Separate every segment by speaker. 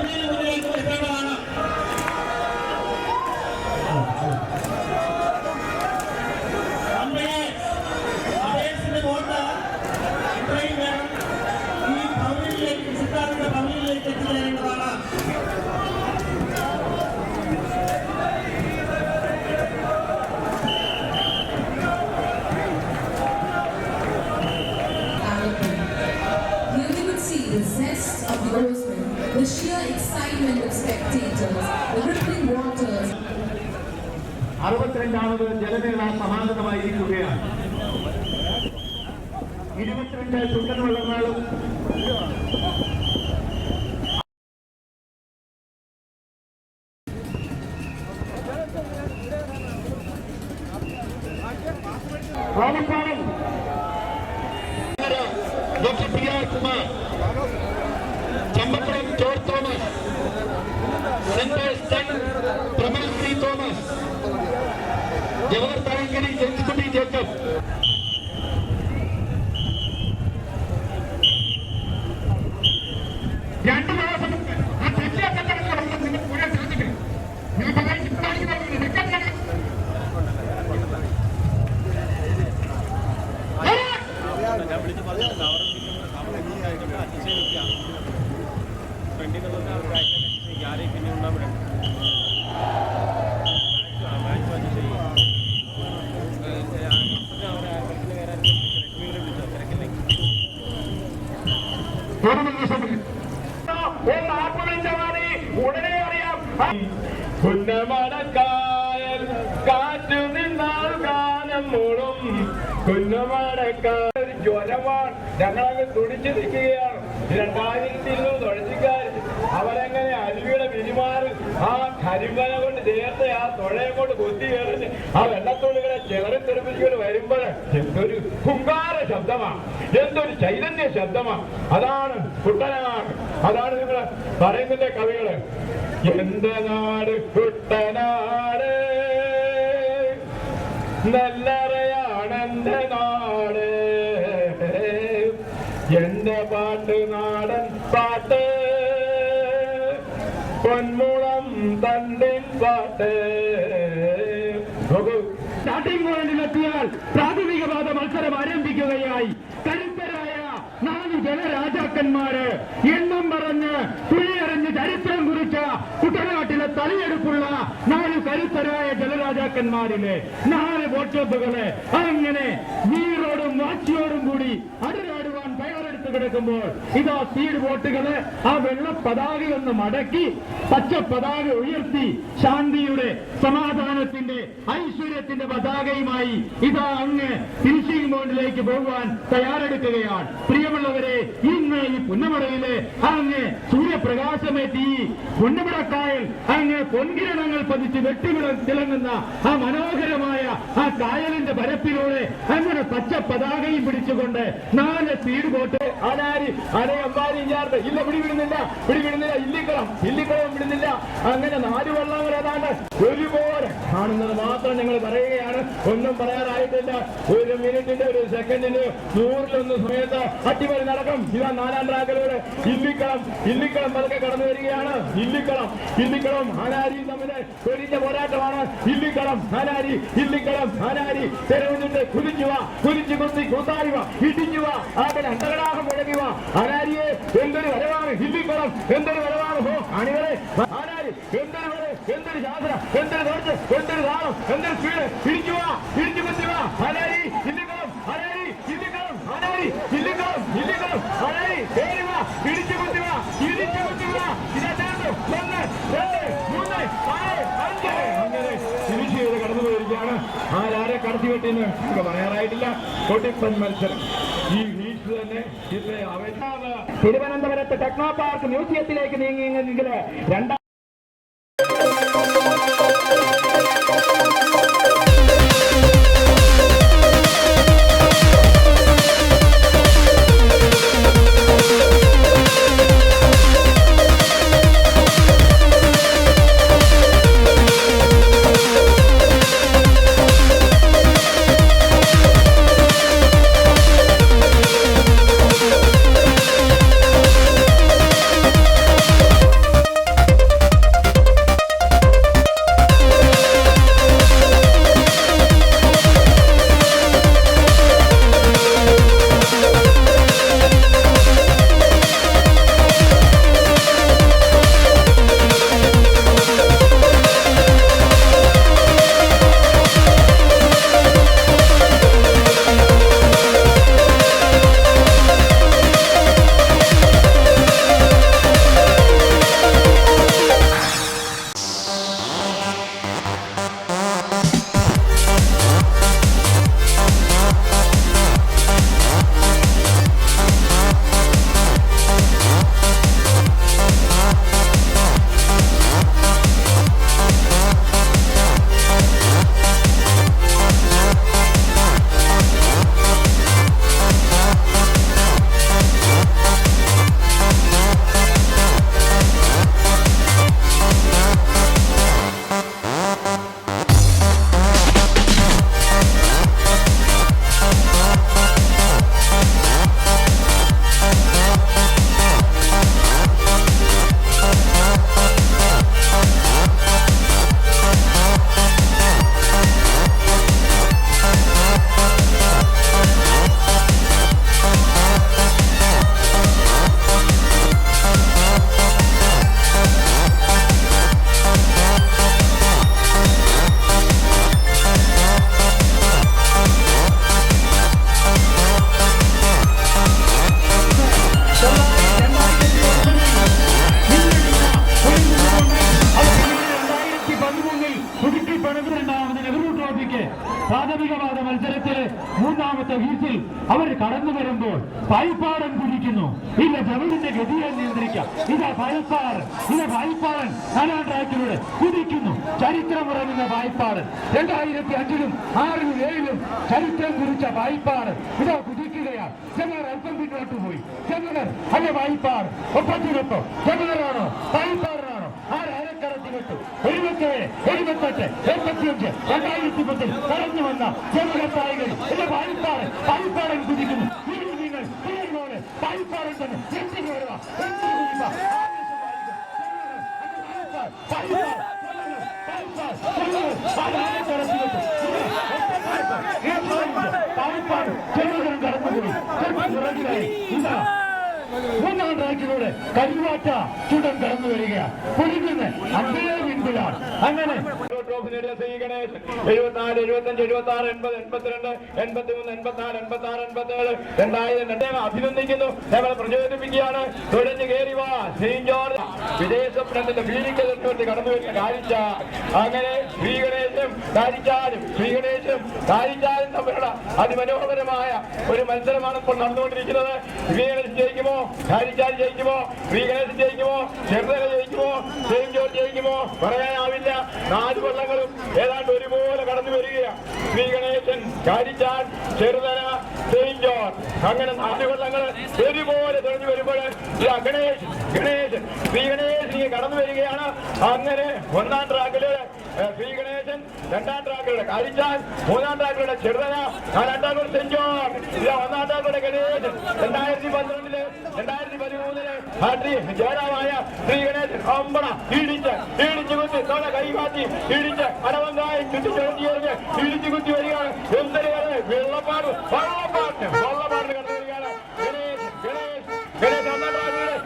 Speaker 1: മുന്നിലേക്ക് വരുത്തേണ്ടതാണ്. നമ്മുടെ അപേക്ഷയുടെ വോട്ട് ഇത്രയും വേണം ഈ ഭവനിലേക്ക് Siddhartha ഭവനിലേക്ക് എത്തിച്ചേരേണ്ടതാണ്.
Speaker 2: The zest of the oarsmen, the sheer excitement of spectators, the rippling waters.
Speaker 3: 62ാമത് ജലമേള സമാഗതമായിരിക്കുകയാണ്. 22 ചുണ്ടൻവള്ളങ്ങളും Vazhappadam doctor P R Kumar, Champakkulam George Thomas, സെന്റേഴ്സ് സൺ Pramal C Thomas, Jawahar Thayankary Jenskutty Jacob. രണ്ടു ദിവസം ആ തെറ്റിയ മുഴുവൻ ശ്രദ്ധിക്കണം.
Speaker 4: ഞാൻ വിളിച്ച് പറഞ്ഞു അവിടെ ആയിക്കോട്ടെ അച്ഛൻ ഫ്രണ്ടിൽ നിന്ന് ആരെയും പിന്നെ ഉണ്ടാവില്ല മാച്ച് അച്ഛൻ അവിടെ ലക്ഷ്മിയെ വിളിച്ചോ തിരക്കില്ലെങ്കിൽ
Speaker 3: ഉടനെ അറിയാം. കുന്നമടക്കായൽ കാറ്റു നിന്നാൽ ഗാനം മൂളും. കുന്നമടക്കായൽ ജ്വരമാണ്. ഞങ്ങളങ്ങ് തുടിച്ചു നിൽക്കുകയാണ്. 2000 തുഴച്ചിക്കാർ അവരെങ്ങനെ അരുവിയുടെ പെരുമാറി ആ കരിമ്പന കൊണ്ട് നേരത്തെ ആ തുഴയെ കൊണ്ട് കൊത്തി കയറിഞ്ഞ് ആ വെള്ളത്തുള്ളികളെ ചിലറി തെറിപ്പിച്ചുകൊണ്ട് വരുമ്പോൾ എന്തൊരു ഹുങ്കാര ശബ്ദമാണ്, എന്തൊരു ചൈതന്യ ശബ്ദമാണ്. അതാണ് കുട്ടനാട്. അതാണ് നിങ്ങൾ പറയുന്നില്ലേ കവികള്, എന്റെ നാട് കുട്ടനാട്, നെല്ലറയാണ് എന്റെ നാട്, എന്റെ പാട്ട് നാടൻ പാട്ട്, പൊന്മുളം തണ്ടിൻ പാട്ട്. സ്റ്റാർട്ടിംഗ് പോയിന്റിലെത്തിയാൽ പ്രാഥമികവാദ മത്സരം ആരംഭിക്കുകയായി. കരുത്തരായ 4 ജലരാജാക്കന്മാര്, എണ്ണം പറഞ്ഞ് തുണിയറിഞ്ഞ് ചരിത്രം കുറിച്ച കുട്ടനാട്ടിലെ തലയെടുപ്പുള്ള 4 കരുത്തരായ ജലരാജാക്കന്മാരിലെ 4 ബോട്ട് ക്ലബ്ബുകള് അങ്ങനെ നീരോടും വാച്ചിയോടും കൂടി അടരാടുവാൻ തയ്യാറെടുത്ത് കിടക്കുമ്പോൾ ഇതാ സ്പീഡ് ബോട്ടുകള് ആ വെള്ള പതാകയൊന്ന് മടക്കി പച്ച പതാക ഉയർത്തി ശാന്തിയുടെ, സമാധാനത്തിന്റെ, ഐശ്വര്യത്തിന്റെ പതാകയുമായി ഇതാ അങ്ങ് ഫിനിഷിംഗ് പോയിന്റിലേക്ക് പോകുവാൻ തയ്യാറെടുക്കുകയാണ്. പ്രിയമുള്ളവരെ, ഇന്ന് ഈ പുന്നമടയിലെ അങ്ങ് സൂര്യപ്രകാശമേറ്റി പുന്നമടക്കായൽ അങ്ങ് പൊൻകിരണങ്ങൾ പതിച്ച് തിളങ്ങുന്ന ആ മനോഹരമായ ആ കായലിന്റെ പരപ്പിലൂടെ അങ്ങനെ പച്ച പതാകയും പിടിച്ചുകൊണ്ട് 4 സ്പീഡ് ബോട്ട് ആനാരി അനേ അമ്പാരി ചേർത്ത് ഇല്ല പിടിവിടുന്നില്ല, ഇല്ലിക്കളം വിടുന്നില്ല. അങ്ങനെ 4 വള്ളങ്ങൾ ഏതാണ്ട് ഒരുപോലെ കാണുന്നത് മാത്രം ഞങ്ങൾ പറയുകയാണ്. ഒന്നും പറയാനായിട്ടില്ല. 1 മിനിറ്റിന്റെ 1 സെക്കൻഡിന് 100-1 സമയത്ത് അട്ടിമറി നടക്കും. ഇതാ 4ാം ട്രാക്കിലൂടെ ഇല്ലിക്കളം പതുക്കെ കടന്നു വരികയാണ്. ഇല്ലിക്കളം ആനാരിയും തമ്മില് പൊരിഞ്ഞ പോരാട്ടമാണ്. ഇല്ലിക്കളം ആനാരി തെരുവിട്ട് കുതിച്ചു കുത്തി കൂത്താരിവ ഇടിഞ്ഞുവ ആകെ അണ്ടകടാഹം മുഴങ്ങിവ. ആനാരിയെ എന്തൊരു വരവാണ്, ഇല്ലിക്കളം എന്തൊരു വരവാണ്. ഹോ അണികളെ ആനാരി എന്തൊരു ശാസ്ത്ര, എന്തൊരു തോർച്ച്, എന്തൊരു താളം, എന്തൊരു സ്പീഡ്. ഇടിച്ചു കുത്തിവ ആനാരി ഇല്ലിക്കളം കേറിവ ഇടിച്ചു കുത്തിവ ഇതാ ചേർത്ത് 1 2 3 4 5 അങ്ങനെ ഫിനിഷ് ചെയ്ത് കടന്നു പോയിരിക്കുകയാണ്. ആരെ കടത്തിവെട്ടിന്ന് നമുക്ക് പറയാറായിട്ടില്ല. കൊട്ടിപ്പൻ മത്സരം ഈ ഹീറ്റ്സ് തന്നെ തിരുവനന്തപുരത്ത് ടെക്നോ പാർക്ക് മ്യൂസിയത്തിലേക്ക് നീങ്ങിയെങ്കിൽ 2 പ്രാഥമികവാദ മത്സരത്തില് മൂന്നാമത്തെ ഹീസിൽ അവർ കടന്നു വരുമ്പോൾ പായിപ്പാടൻ കുതിക്കുന്നു. ഇല്ല ജവലിന്റെ ഗതിയെ നിയന്ത്രിക്കാം. ഇതാ പായിപ്പാടൻ 4ാം ട്രാക്കിലൂടെ കുതിക്കുന്നു. ചരിത്രമുറങ്ങുന്ന പായിപ്പാടൻ 2005-ലും 6-ലും 7-ലും ചരിത്രം കുറിച്ച പായിപ്പാടൻ ഇതാ കുതിക്കുകയാണ്. ജനറൽ അല്പം പിന്നോട്ട് പോയി. ജനറൽ അല്ലെ പായിപ്പാടൻ ഒപ്പത്തിനൊപ്പം ജനറലാണോ പായിപ്പാടനാണോ? ആരക്കടത്തിവിട്ടു 77, 78, 85, 2010 കടന്നു വന്ന ജനകത്തായികൾ എന്റെ പായിപ്പാടൻ കുതിക്കുന്നു. നിങ്ങൾ പായിപ്പാടൻ തന്നെ മൂന്നാം ട്രാക്കിലൂടെ കരുവാറ്റ ചുടൻ കടന്നു വരികയാണ്. പൊലിഞ്ഞ് അതേ വിൻപിലാണ്. അങ്ങനെ ട്രോഫി നേടിയ ശ്രീ ഗണേശൻ 74, 75, 76, 80, 82, 83, 84, 86, 87, 2000 അഭിനന്ദിക്കുന്നു. ഞങ്ങളെ പ്രചോദിപ്പിക്കുകയാണ്. തുഴഞ്ഞു കയറി വാ സെയിന്റ് ജോർജ് വിദേശപ്രത്തിന്റെ ഫീലിംഗ് കടന്നു വരുന്ന കാഴ്ച. അങ്ങനെ ശ്രീഗണേശും കാരിച്ചാലും തമ്മിലുള്ള അതിമനോഹരമായ ഒരു മത്സരമാണ് ഇപ്പോൾ നടന്നുകൊണ്ടിരിക്കുന്നത്. ശ്രീഗണേശൻ ജയിക്കുമോ? കാരിച്ചാൽ ജയിക്കുമോ? ശ്രീഗണേശൻ ജയിക്കുമോ? ചെറുതല ജയിക്കുമോ? സെയിന്റ് ജോർജ് ജയിക്കുമോ? പറയാനാവില്ല. 4 വള്ളങ്ങളും ഏതാണ്ട് ഒരുപോലെ കടന്നു വരികയാണ്. ശ്രീഗണേശൻ, കാരിച്ചാൽ, ചെറുതല, സെയിന്റ് ജോർജ് അങ്ങനെ 4 വള്ളങ്ങൾ ഒരുപോലെ തുഴഞ്ഞു വരുമ്പോൾ ശ്രീഗണേശൻ കടന്നു വരികയാണ്. അങ്ങനെ 1ാം ട്രാക്കില് ശ്രീഗണേശൻ, 2ാം ട്രാക്കിലൂടെ കാരിച്ചാൽ, 3ാം ട്രാക്കിലൂടെ ചെറുതല, 4ാം ട്രാക്കിലൂടെ സെയിന്റ് ജോർജ്, 1ാം ട്രാക്കിലൂടെ ഗണേശൻ. 2012-ല് 2013-ല് ജോരാമായ ശ്രീഗണേശൻ അമ്പട ഇടിച്ച് കുത്തി തോള കൈകാട്ടി ഇടിച്ച് അടവങ്കായം ചുറ്റിച്ചൊഴിഞ്ഞ് ഇടിച്ചു കുത്തി വരികയാണ്. എന്തൊരു വെള്ളപ്പാട് കടന്നു വരികയാണ്. ഗണേശ് 1ാം ട്രാക്കിലൂടെ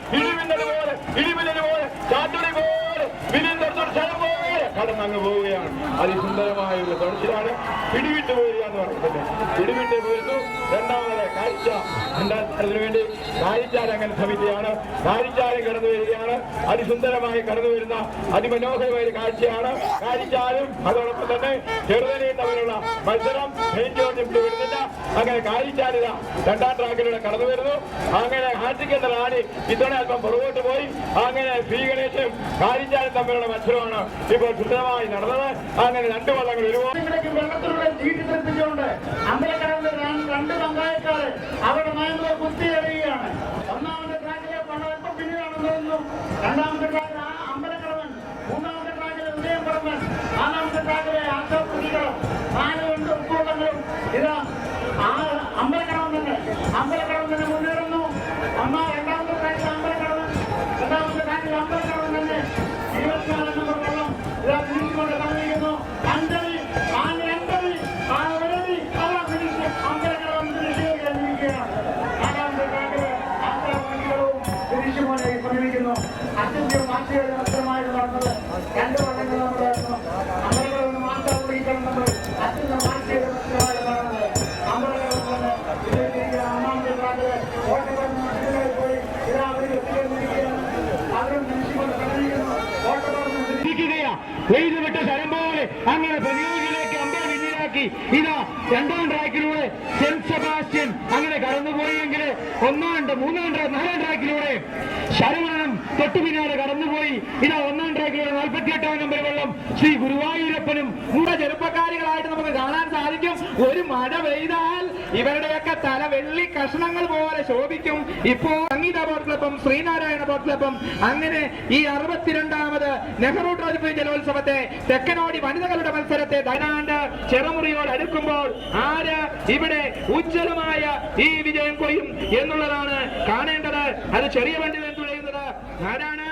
Speaker 3: ഇടിമിന്നല് പോലെ ചാറ്റുടി പോലെ സ്ഥലം പോലെ കടന്നങ്ങ് പോവുകയാണ്. അതിസുന്ദരമായുള്ള തുടർച്ചയാണ്. പിടിവിട്ട് പോവുക എന്ന് പറയുന്നത്. പിടിവിട്ട് പോയിരുന്നു. 2ാമത് കാഴ്ച 2ാം സ്ഥാനത്തിന് വേണ്ടി കാരിച്ചാൽ അങ്ങനെ ശ്രമിക്കുകയാണ്. കാരിച്ചാലും കടന്നു വരികയാണ്. അതിസുന്ദരമായി കടന്നു വരുന്ന അതിമനോഹരമായ ഒരു കാഴ്ചയാണ്. കാരിച്ചാലും അതോടൊപ്പം തന്നെ ചെറുതലയും തമ്മിലുള്ള മത്സരം സെയിന്റ് ജോർജ് വിടുന്നില്ല. അങ്ങനെ കാരിച്ചാലിത 2ാം ട്രാക്കിലൂടെ കടന്നു വരുന്നു. അങ്ങനെ ഹാട്രിക് എന്ന റാണി ഇത്തവണ അല്പം പുറകോട്ട് പോയി. അങ്ങനെ ശ്രീഗണേശും കാരിച്ചാലും തമ്മിലുള്ള മത്സരമാണ് ഇപ്പോൾ സുന്ദരമായി നടന്നത്. അങ്ങനെ 2 വള്ളങ്ങൾ വെള്ളത്തിലൂടെ ചീട്ടിത്തെറിപ്പിച്ചുകൊണ്ട് അമ്പലക്കടവിലെ 2 പങ്കാളിക്കാര് അവരുടെ നയങ്ങളെ കുത്തിയെറിയുകയാണ്. 1ാമത്തെ ട്രാക്കിലെ പണം പിന്നീടാണെന്ന് തോന്നുന്നു. 2ാമത്തെ ട്രാക്കിൽ അമ്പലക്കടവൻ, 3ാമത്തെ ട്രാക്കിലെ ഉദയംപറമ്പൻ, 4ാമത്തെ ട്രാക്കിലെ ആശാപ്രതികളും 4 ഉപ്പുവള്ളങ്ങളും ഇതാ അമ്പലക്കടവൻ തന്നെ മുന്നേറുന്നു. 2ാമത്തെ ട്രാക്കിൽ അമ്പലക്കടവൻ, 2ാമത്തെ ട്രാക്കിൽ അമ്പലക്കടവൻ തന്നെ 24 നമ്പർ വള്ളം ഇതാ തിരിച്ചുകൊണ്ട് കടന്നിരിക്കുന്നു. അമ്പലക്കടവൻ ശ്രമിക്കുന്നു. അത്യന്തം മാറ്റിയുടെ മത്സരമായിട്ട് നടന്നത് 2 വള്ളങ്ങൾ നമ്മളായിരുന്നു. അമ്പലക്കടവിന് മാറ്റാൻ പിടിക്കണം നമ്മൾ. അത്യന്തം മാറ്റിയുടെ മത്സരമായിട്ട് നടന്നത് അമ്പലക്കടവിന് 1ാമത്തെ ട്രാക്കില് ഓട്ടപ്പറമ്പ് പോയി ഇതാ അവർ എത്തിക്കൊണ്ടിരിക്കുകയാണ്. അവരും നിമിഷങ്ങൾ കടന്നിരിക്കുന്നു. ഓട്ടപ്പറമ്പ് എഴുതുവിട്ട സ്ഥലം പോലെ അങ്ങനെ പ്രതിയോഗിയിലേക്ക് അമ്പലം പിന്നിലാക്കി ഇതാ 2ാം ട്രാക്കിലൂടെ സെന്റ് സെബാസ്റ്റ്യൻ അങ്ങനെ കടന്നുപോയെങ്കിൽ 1ാം, 3ാം, 4ാം ട്രാക്കിലൂടെ ശരവണനും തൊട്ടു പിന്നാലെ കടന്നുപോയി. ഇതാ 1ാം ട്രാക്കിലൂടെ 48ാം നമ്പർ വെള്ളം ശ്രീ ഗുരുവായൂരപ്പനും. നമ്മുടെ ചെറുപ്പക്കാരികളായിട്ട് നമുക്ക് കാണാൻ സാധിക്കും. ഒരു മഴ പെയ്താൽ ഇവരുടെയൊക്കെ തല വെള്ളി കഷ്ണങ്ങൾ പോലെ ശോഭിക്കും. ഇപ്പോ സംഗീത ബോട്ട് ക്ലബും ശ്രീനാരായണ ബോട്ട് ക്ലബും അങ്ങനെ ഈ 62ാമത് നെഹ്റു ട്രോഫി ജലോത്സവത്തെ തെക്കനോടി വനിതകളുടെ മത്സരത്തെ ദൈനാണ്ട് ചെറുമുറിയോട് അടുക്കുമ്പോൾ ആര് ഇവിടെ ഉജ്ജ്വലമായ ഈ വിജയം കൊയ്യും എന്നുള്ളതാണ് കാണേണ്ടത്. അത് ചെറിയ വണ്ടി തുഴയുന്നത് ആരാണ്?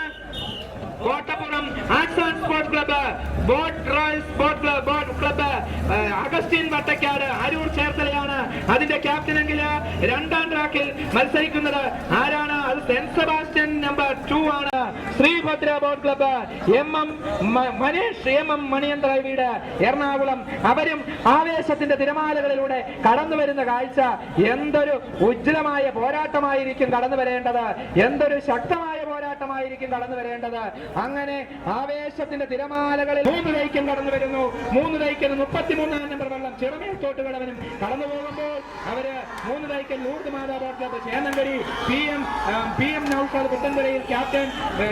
Speaker 3: Kottappuram arts and sports club, boat club Augustine Vattakkad, Aroor ചേർത്തലയാണ് അതിന്റെ ക്യാപ്റ്റനെങ്കിൽ. 2ാം ട്രാക്കിൽ മത്സരിക്കുന്നത് ആരാണ്? അത് സെന്റ് സെബാസ്റ്റ്യൻ നമ്പർ 2 ആണ്. ശ്രീഭദ്ര ബോട്ട് ക്ലബ്ബ്, മനീഷ് മണിയന്ത്ര വീട്, എറണാകുളം. അവരും ആവേശത്തിന്റെ തിരമാലകളിലൂടെ കടന്നു വരുന്ന കാഴ്ച. എന്തൊരു ഉജ്ജ്വലമായ പോരാട്ടമായിരിക്കും കടന്നു വരേണ്ടത്. എന്തൊരു ശക്തമായ പോരാട്ടം. പോരാട്ടമായിരിക്കും കടന്നു വരേണ്ടത്. അങ്ങനെ ആവേശത്തിന്റെ തിരമാലകളിൽ 3 തൈക്കൻ കടന്നു വരുന്നു. 3 തൈക്കന് 33 നമ്പർ വെള്ളം ചിറമേൽ തോട്ടുകടവനും കടന്നു പോകുമ്പോൾ അവര് 3 തൈക്കൻ ലൂർദ് മാതാപിതാക്കൾ Chennankari PM Naushad Puthenpurayil captain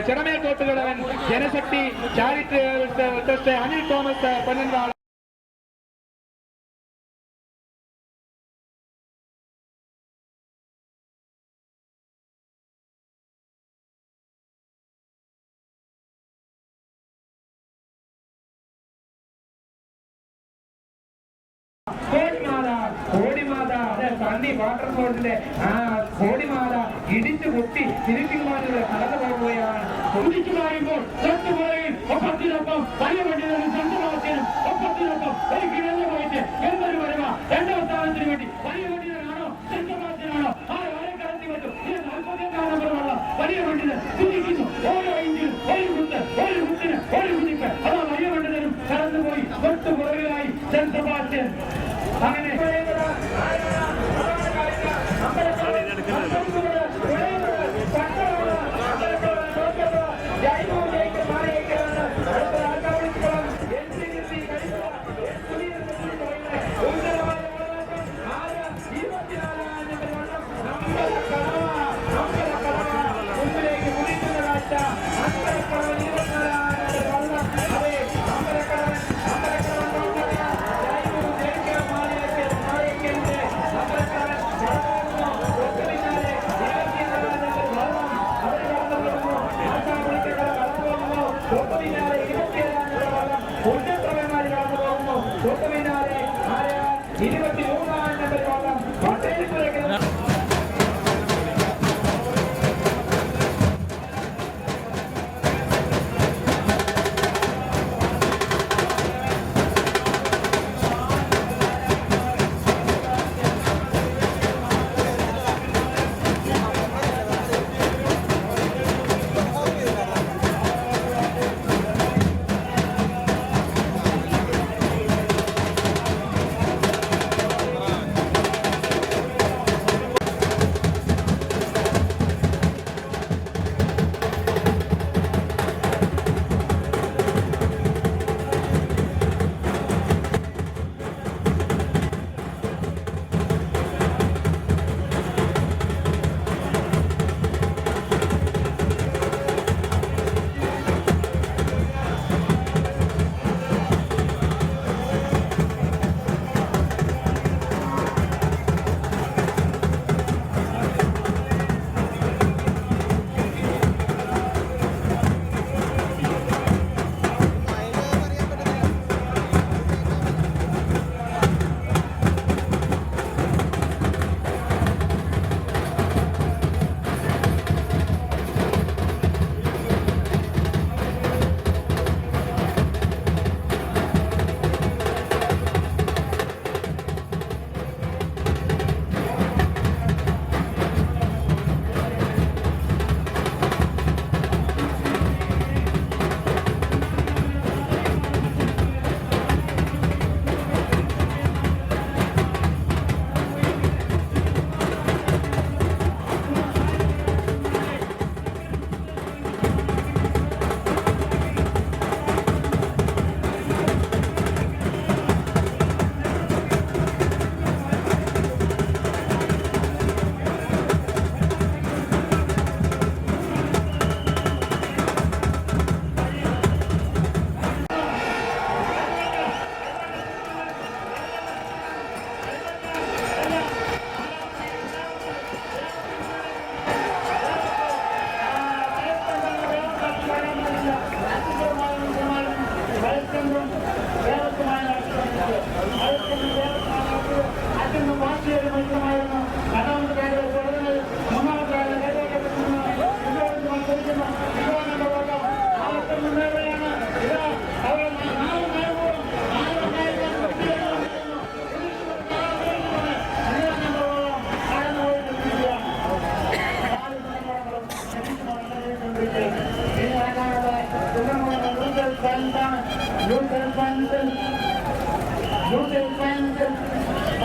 Speaker 3: Chiramel Thottukadavan Janashakthi charity trust Anil Thomas Ponnanvala Kodimatha Sunny വാട്ടർഫോൾസിന്റെ കോടിമാല ഇടിച്ചു പൊട്ടി തിരുപ്പിമാരുടെ കടന്നു പോകുകയാണ്. കുതിച്ചു പറയുമ്പോൾ തൊട്ടുപുറയിൽ ഒപ്പത്തിനൊപ്പം വലിയ വണ്ടികളും സ്വന്തമാക്കിയും ഒപ്പത്തിനൊപ്പം ഒരു കിഴങ്ങ് പോയിട്ട് എന്തൊരു വരവ. 2ാം സ്ഥാനത്തിന് വേണ്ടി വലിയ വണ്ടികളാണോ ചെറുപ്പമാറ്റിനാണോ ആ വരെ കടത്തി പറ്റും. ഇത് 42 നമ്പർ വെള്ളം വലിയ വണ്ടികൾ കുതിക്കുന്നു. ഓരോ ഇഞ്ചിനും ഒരു കുത്ത്, ഒരു കുത്തിന് ഒരു കുതിപ്പ്. അതാ വലിയ വണ്ടികളും കടന്നുപോയി തൊട്ടുപുറകിലായി സെന്റ് സെബാസ്റ്റ്യൻ. അങ്ങനെ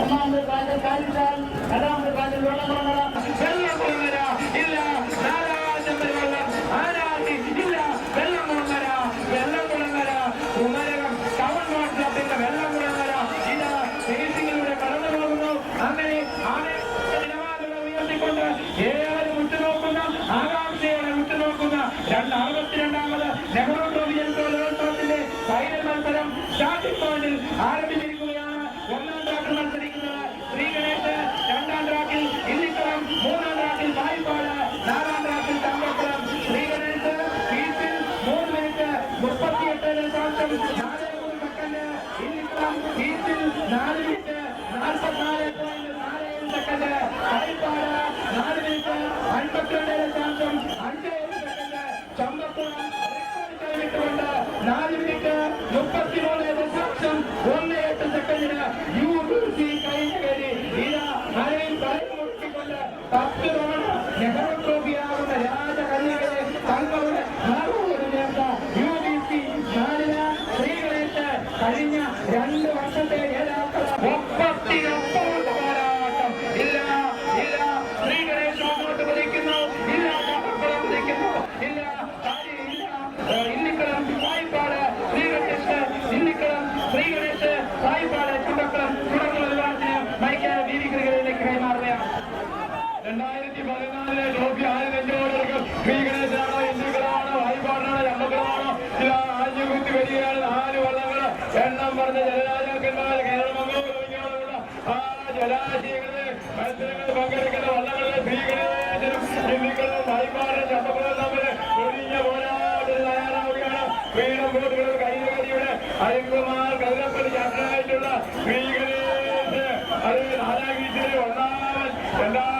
Speaker 1: ഒന്നാമത് കാലിൽ കാലിച്ചാൽ രണ്ടാമത് കാലിൽ വെള്ളം ഇല്ല 4 നമ്പർ വെള്ളം
Speaker 3: പോയിന്റിൽ ആരംഭിച്ചിരിക്കുകയാണ്. ഒന്നാം ട്രാക്കിൽ മത്സരിക്കുന്നത് ശ്രീ ഗണേഷ്, രണ്ടാം ട്രാക്കിൽ ഇല്ലിക്കളം, മൂന്നാം ട്രാക്കിൽ പായിപ്പാട്, നാലാം ട്രാക്കിൽ തങ്കക്കുളം. ശ്രീ ഗണേഷ് ഫീൽഡിൽ 3 മിനിറ്റ് 38.43 സെക്കൻഡ്, ഇല്ലിക്കളം ഫീൽഡിൽ 4 minute 44.47 second, Payippad 4 minute 52.51 second, Champakkulam ിട്ടുകൊണ്ട് 4 മിനിറ്റ് 33.18 സെക്കൻഡിന് UBC കഴിഞ്ഞ വേദി ഇതാ മഴയിൽ പറയുമുട്ടിക്കൊണ്ട് 10 തവണ നെഹ്റു ട്രോഫിയാകുന്ന രാജകന്യകയെ തങ്ങളുടെ ഭാഗത്തോട് ചേർത്ത UBC 4 ശ്രീ ഗണേഷ് കഴിഞ്ഞ 2 വർഷത്തെ ജേതാക്കൾ 39 പോരാട്ടം. ഇല്ല ഇല്ല, ശ്രീ ഗണേഷ് മുന്നോട്ട് പതിക്കുന്നു, ഇല്ല ചമ്പക്കുളം പതിക്കുന്നു, ഇല്ല ഇല്ലിക്കളം പായിപ്പാട്, ശ്രീ ഗണേഷ് ഇല്ലിക്കളം, ശ്രീ ഗണേഷ് പായിപ്പാട്, ചുണ്ടക്കുളം തുടർന്നുള്ള വിവാഹത്തിന് മൈക്ക് ദീപി ക്രിക്കറ്റിലേക്ക് കൈമാറുകയാണ്. 2014 ട്രോഫി ആര് നെഞ്ചോടെടുക്കും? ശ്രീ ഗണേശനാണോ, ഇല്ലിക്കലാണോ, പായിപ്പാടാണോ, ചമ്പക്കുളമാണോ? ഇതാ ആഞ്ഞുകുത്തി വരികയാണ് 4 വള്ളങ്ങൾ. എണ്ണം പറഞ്ഞ ജലരാജാക്കന്മാർ കേരളമംഗളമുള്ള ആ ജലാശയങ്ങളിൽ മത്സരങ്ങൾ പങ്കെടുക്കുന്ന വള്ളങ്ങളിലെ ശ്രീ ഗണേശനും ഇല്ലിക്കലവും പായിപ്പാടും ചമ്പക്കുളവും തമ്മിൽ ഒഴിഞ്ഞ പോരാട്ടത്തിന് തയ്യാറാവുകയാണ്. വീണ്ടും ബോട്ടുകളും കൈകാരിയുടെ അരുൺകുമാർ കതിരപ്പള്ളി ക്യാപ്റ്റനായിട്ടുള്ള ശ്രീ ഗണേഷ് അത് 4-ാം വീട്ടിൽ 1-ാമൻ 2-ാം